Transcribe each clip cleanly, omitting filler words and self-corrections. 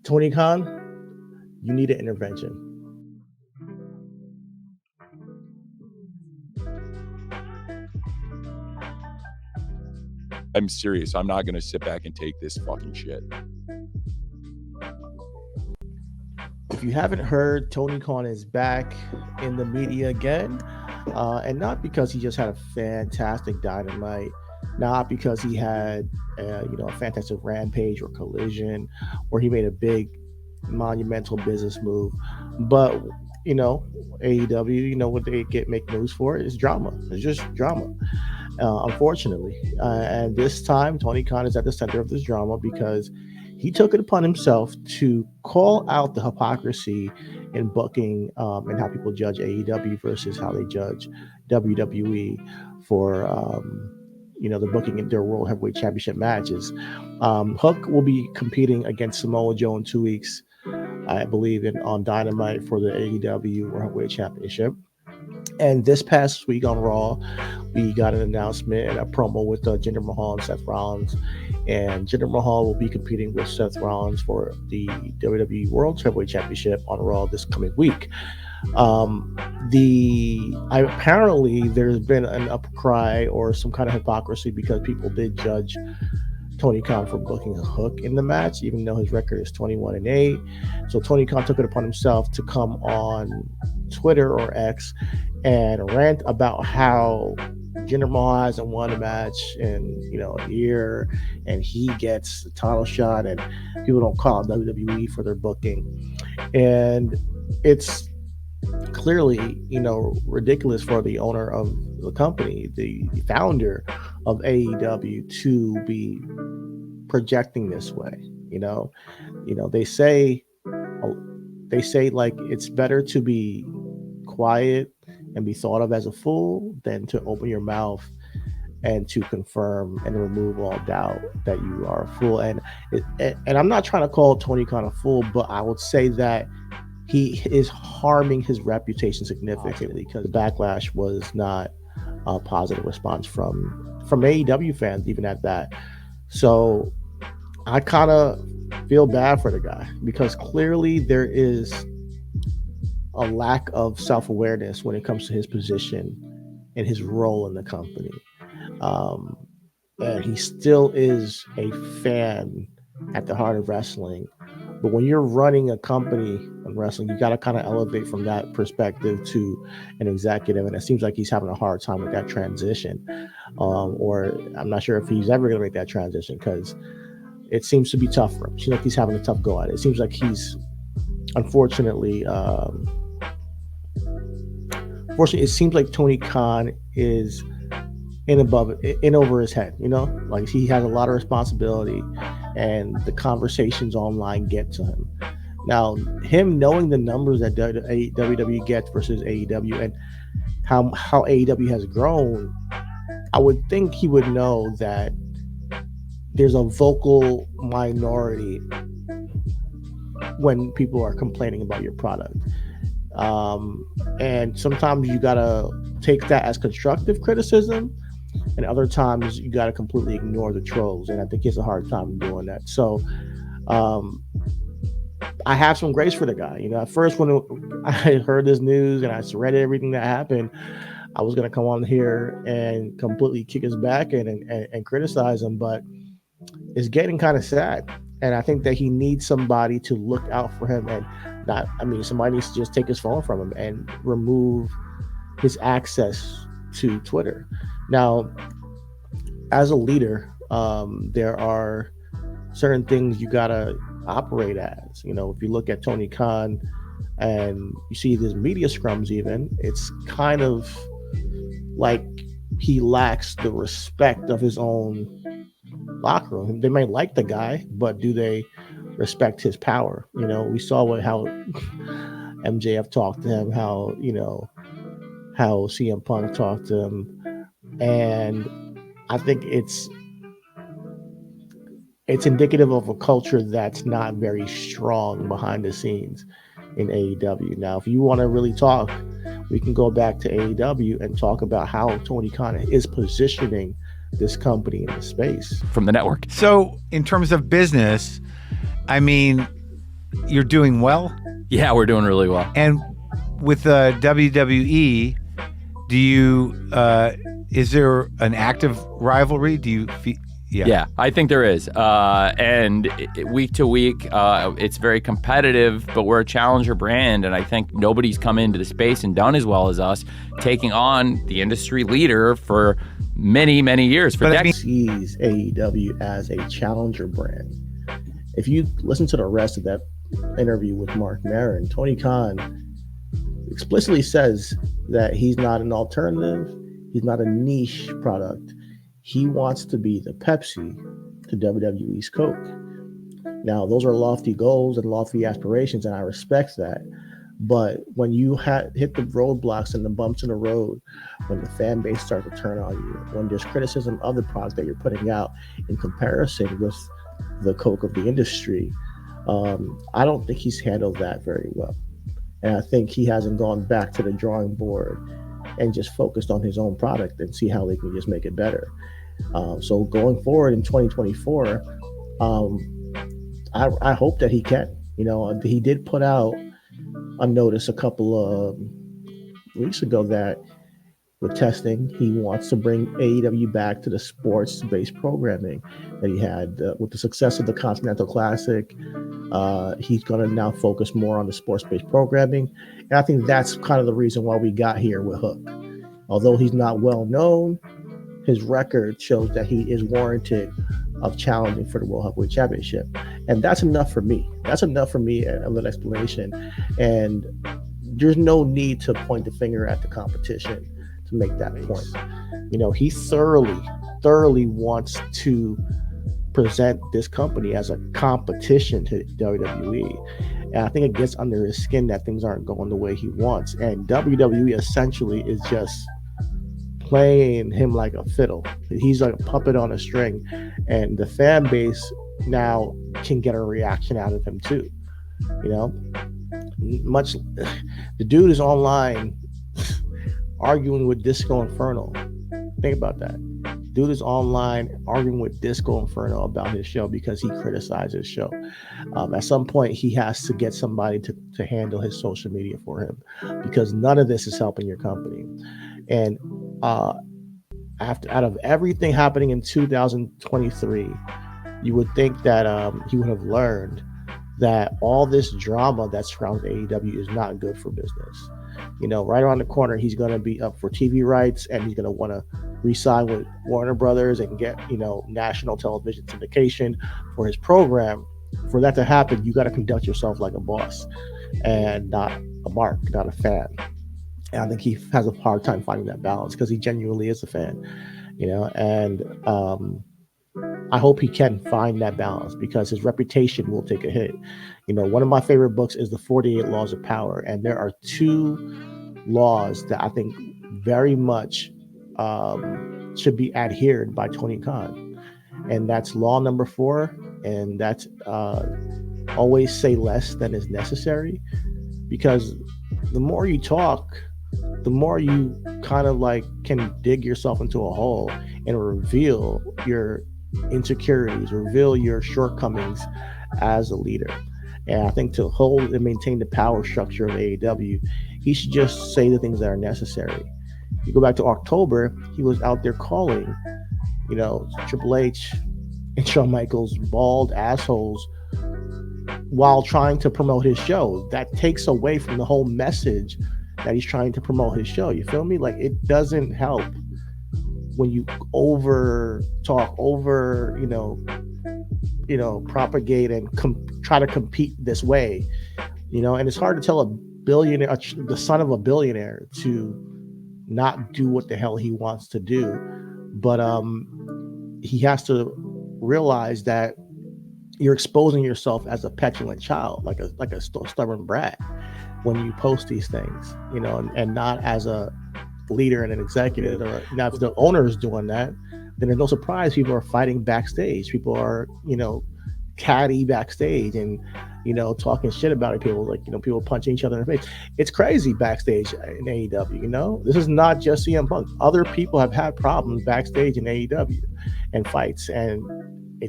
Tony Khan, you need an intervention. I'm serious. I'm not going to sit back and take this fucking shit. If you haven't heard, Tony Khan is back in the media again, and not because he just had a fantastic Dynamite, not because he had a fantastic Rampage or Collision, or he made a big monumental business move, but AEW, what they get make moves for is drama. It's just drama, unfortunately. And this time, Tony Khan is at the center of this drama because he took it upon himself to call out the hypocrisy in booking, and how people judge AEW versus how they judge WWE for the booking in their World Heavyweight Championship matches. Hook will be competing against Samoa Joe in 2 weeks, I believe, on Dynamite for the AEW World Heavyweight Championship. And this past week on Raw, we got an announcement and a promo with Jinder Mahal and Seth Rollins. And Jinder Mahal will be competing with Seth Rollins for the WWE World Heavyweight Championship on Raw this coming week. Apparently there's been an upcry or some kind of hypocrisy because people did judge Tony Khan for booking a Hook in the match, even though his record is 21-8. So Tony Khan took it upon himself to come on Twitter or X and rant about how Jinder Mahal hasn't won a match in a year, and he gets the title shot, and people don't call it WWE for their booking, and it's clearly ridiculous for the owner of the company, the founder of AEW, to be projecting this way. They say like it's better to be quiet and be thought of as a fool than to open your mouth and to confirm and remove all doubt that you are a fool. And I'm not trying to call Tony Khan a fool, but I would say that he is harming his reputation significantly because the backlash was not a positive response from AEW fans, even at that. So I kind of feel bad for the guy because clearly there is a lack of self-awareness when it comes to his position and his role in the company. And he still is a fan at the heart of wrestling. But when you're running a company in wrestling, you got to kind of elevate from that perspective to an executive. And it seems like he's having a hard time with that transition. Or I'm not sure if he's ever going to make that transition because it seems to be tough for him. It seems like he's having a tough go at it. It seems like he's, unfortunately, it seems like Tony Khan is in over his head, like he has a lot of responsibility and the conversations online get to him. Now, him knowing the numbers that WWE gets versus AEW and how AEW has grown, I would think he would know that there's a vocal minority when people are complaining about your product. And sometimes you gotta take that as constructive criticism, and other times you gotta completely ignore the trolls. And I think he has a hard time doing that. So I have some grace for the guy. At first when I heard this news and I read everything that happened, I was gonna come on here and completely kick his back and criticize him, but it's getting kind of sad. And I think that he needs somebody to look out for him and somebody needs to just take his phone from him and remove his access to Twitter. Now, as a leader, there are certain things you gotta operate as. If you look at Tony Khan and you see these media scrums, even it's kind of like he lacks the respect of his own locker room. They might like the guy, but do they respect his power? We saw how MJF talked to him, how CM Punk talked to him, and I think it's indicative of a culture that's not very strong behind the scenes in AEW. Now, if you want to really talk, we can go back to AEW and talk about how Tony Khan is positioning this company in the space. From the network. So in terms of business, I mean, you're doing well. Yeah, we're doing really well. And with WWE, do you is there an active rivalry? Do you Yeah, I think there is. And week to week, it's very competitive, but we're a challenger brand. And I think nobody's come into the space and done as well as us, taking on the industry leader for many, many years. For decades. Sees AEW as a challenger brand. If you listen to the rest of that interview with Mark Maron, Tony Khan explicitly says that he's not an alternative, he's not a niche product. He wants to be the Pepsi to WWE's Coke. Now, those are lofty goals and lofty aspirations, and I respect that. But when you hit the roadblocks and the bumps in the road, when the fan base starts to turn on you, when there's criticism of the product that you're putting out in comparison with the Coke of the industry, I don't think he's handled that very well. And I think he hasn't gone back to the drawing board and just focused on his own product and see how they can just make it better. So going forward in 2024, I hope that he can. You know, he did put out a notice a couple of weeks ago that with testing, he wants to bring AEW back to the sports-based programming that he had. With the success of the Continental Classic, he's going to now focus more on the sports-based programming. And I think that's kind of the reason why we got here with Hook. Although he's not well known, his record shows that he is warranted of challenging for the World Heavyweight Championship. And that's enough for me. That's enough for me of an explanation. And there's no need to point the finger at the competition to make that point. You know, he thoroughly wants to present this company as a competition to WWE. And I think it gets under his skin that things aren't going the way he wants. And WWE essentially is just playing him like a fiddle. He's like a puppet on a string. And the fan base now can get a reaction out of him too. You know, the dude is online arguing with Disco Inferno. Think about that. Dude is online arguing with Disco Inferno about his show because he criticized his show. At some point, he has to get somebody to handle his social media for him because none of this is helping your company. And out of everything happening in 2023, you would think that he would have learned that all this drama that surrounds AEW is not good for business. You know, right around the corner, he's going to be up for TV rights and he's going to want to re-sign with Warner Brothers and get, you know, national television syndication for his program. For that to happen, you got to conduct yourself like a boss and not a mark, not a fan. And I think he has a hard time finding that balance because he genuinely is a fan, you know, and I hope he can find that balance because his reputation will take a hit. You know, one of my favorite books is The 48 Laws of Power. And there are two laws that I think very much should be adhered by Tony Khan. And that's law number 4. And that's always say less than is necessary. Because the more you talk, the more you kind of like can dig yourself into a hole and reveal your insecurities, reveal your shortcomings as a leader. And I think to hold and maintain the power structure of AEW, he should just say the things that are necessary. You go back to October, he was out there calling, you know, Triple H and Shawn Michaels bald assholes while trying to promote his show. That takes away from the whole message that he's trying to promote his show. You feel me? Like, it doesn't help when you over talk, propagate and try to compete this way, you know. And it's hard to tell a billionaire, the son of a billionaire, to not do what the hell he wants to do. But he has to realize that you're exposing yourself as a petulant child, like a stubborn brat, when you post these things, you know, and not as a leader and an executive. Now, if the owner is doing that, then there's no surprise people are fighting backstage. People are, you know, catty backstage and talking shit about it. People people punching each other in the face. It's crazy backstage in AEW. This is not just CM Punk. Other people have had problems backstage in AEW and fights and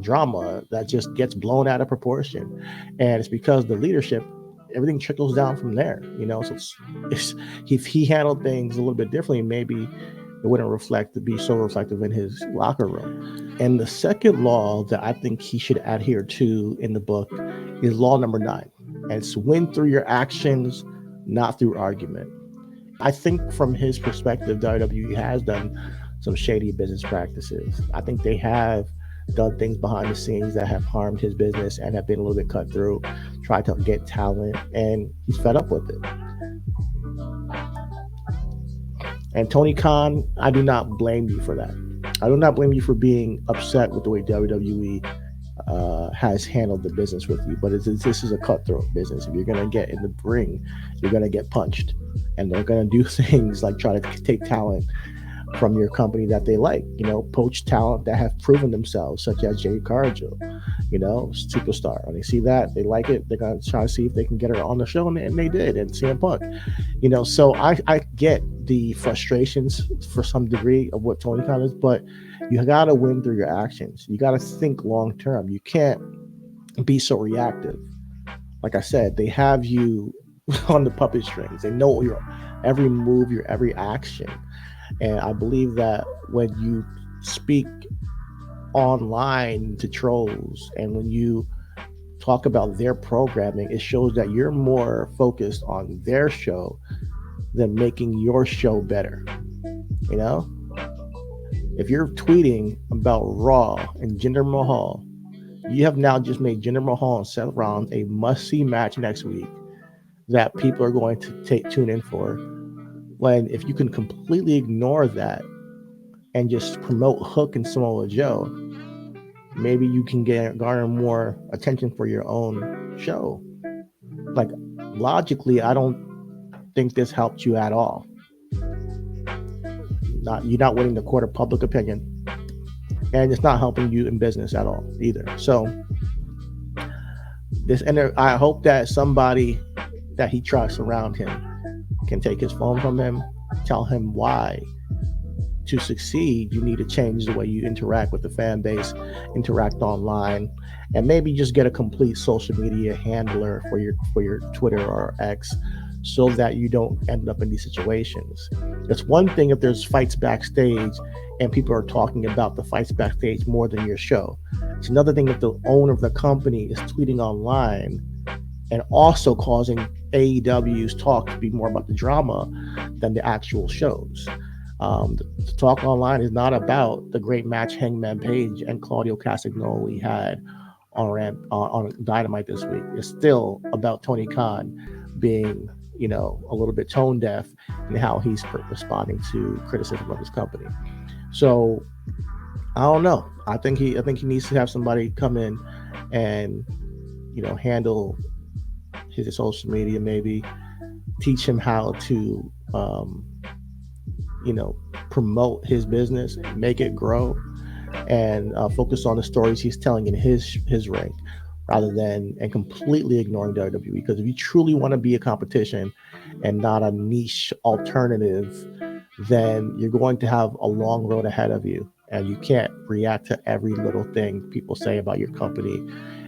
drama that just gets blown out of proportion, and it's because the leadership, everything trickles down from there. So if he handled things a little bit differently, maybe it wouldn't be so reflective in his locker room. And the second law that I think he should adhere to in the book is law number 9. And it's win through your actions, not through argument. I think from his perspective, WWE has done some shady business practices. I think they have done things behind the scenes that have harmed his business and have been a little bit cutthroat, tried to get talent, and he's fed up with it. And Tony Khan, I do not blame you for that. I do not blame you for being upset with the way WWE has handled the business with you. But this is a cutthroat business. If you're going to get in the ring, you're going to get punched. And they're going to do things like try to take talent from your company that they like, poach talent that have proven themselves, such as Jade Cargill, superstar. When they see that, they like it, they're going to try to see if they can get her on the show, and they did, and CM Punk. So I get the frustrations for some degree of what Tony Khan is, but you got to win through your actions. You got to think long term. You can't be so reactive. Like I said, they have you on the puppet strings. They know your every move, your every action. And I believe that when you speak online to trolls and when you talk about their programming, it shows that you're more focused on their show than making your show better. If you're tweeting about Raw and Jinder Mahal, you have now just made Jinder Mahal and Seth Rollins a must-see match next week that people are going to tune in for. When if you can completely ignore that and just promote Hook and Samoa Joe, maybe you can garner more attention for your own show. Like, logically, I don't think this helped you at all. You're not winning the court of public opinion, and it's not helping you in business at all either. So I hope that somebody that he trusts around him can take his phone from him, tell him why to succeed you need to change the way you interact with the fan base, interact online, and maybe just get a complete social media handler for your Twitter or X, so that you don't end up in these situations. It's one thing if there's fights backstage and people are talking about the fights backstage more than your show. It's another thing if the owner of the company is tweeting online and also causing AEW's talk to be more about the drama than the actual shows. The talk online is not about the great match Hangman Page and Claudio Castagnoli had on Dynamite this week. It's still about Tony Khan being, a little bit tone deaf in how he's responding to criticism of his company. So I don't know. I think he needs to have somebody come in and, handle his social media, maybe teach him how to, promote his business, make it grow, and focus on the stories he's telling in his ring, rather than and completely ignoring WWE. Because if you truly want to be a competition and not a niche alternative, then you're going to have a long road ahead of you, and you can't react to every little thing people say about your company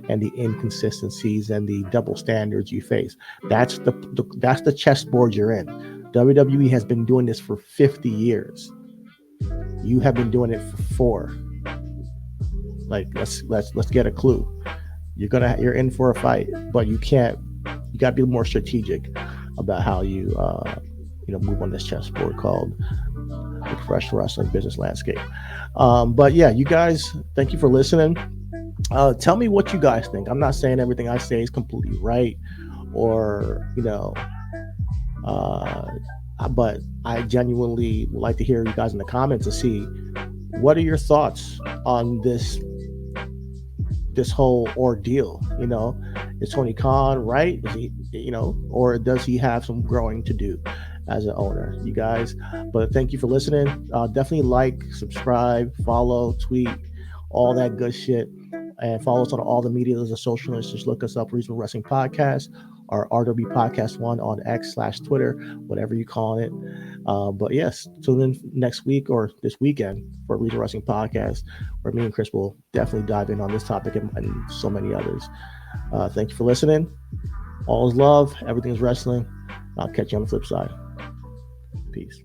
and the inconsistencies and the double standards you face. That's the chessboard you're in. WWE has been doing this for 50 years. You have been doing it for 4. Like, let's get a clue. You're in for a fight, but you got to be more strategic about how you move on this chessboard called the professional wrestling business landscape. But yeah, you guys, thank you for listening. Tell me what you guys think. I'm not saying everything I say is completely right, or but I genuinely would like to hear you guys in the comments to see what are your thoughts on this whole ordeal. Is Tony Khan right? Is he, or does he have some growing to do as an owner, you guys? But thank you for listening. Definitely like, subscribe, follow, tweet, all that good shit. and follow us on all the media. There's a socialist. Just look us up, Reasonable Wrestling Podcast, or RW Podcast 1 on X/Twitter, whatever you call it. But yes, tune in next week or this weekend for Reasonable Wrestling Podcast, where me and Chris will definitely dive in on this topic and so many others. Thank you for listening. All is love. Everything is wrestling. I'll catch you on the flip side. Peace.